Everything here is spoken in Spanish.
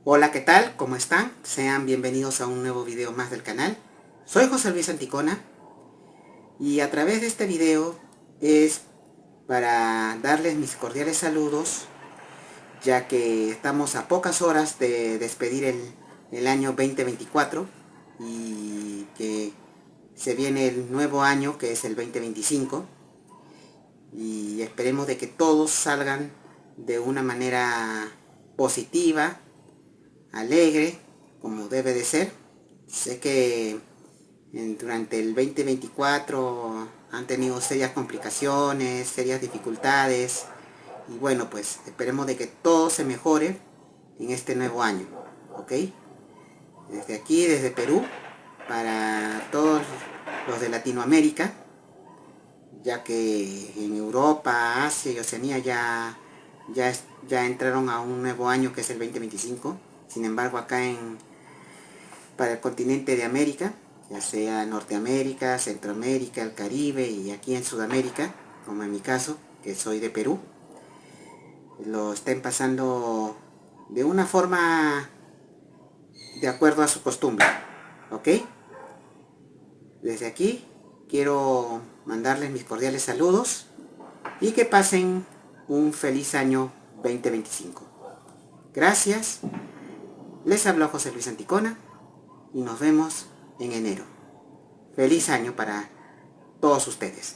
Hola, ¿qué tal? ¿Cómo están? Sean bienvenidos a un nuevo video más del canal. Soy José Luis Anticona y a través de este video es para darles mis cordiales saludos, ya que estamos a pocas horas de despedir el año 2024 y que se viene el nuevo año, que es el 2025, y esperemos de que todos salgan de una manera positiva, alegre, como debe de ser. Sé que durante el 2024 han tenido serias complicaciones, serias dificultades, y bueno, pues esperemos de que todo se mejore en este nuevo año, ¿ok? Desde aquí, desde Perú, para todos los de Latinoamérica, ya que en Europa, Asia y Oceanía ya entraron a un nuevo año que es el 2025. Sin embargo, para el continente de América, ya sea Norteamérica, Centroamérica, el Caribe y aquí en Sudamérica, como en mi caso, que soy de Perú, lo estén pasando de una forma de acuerdo a su costumbre, ¿ok? Desde aquí quiero mandarles mis cordiales saludos y que pasen un feliz año 2025. Gracias, les habló José Luis Anticona y nos vemos en enero. Feliz año para todos ustedes.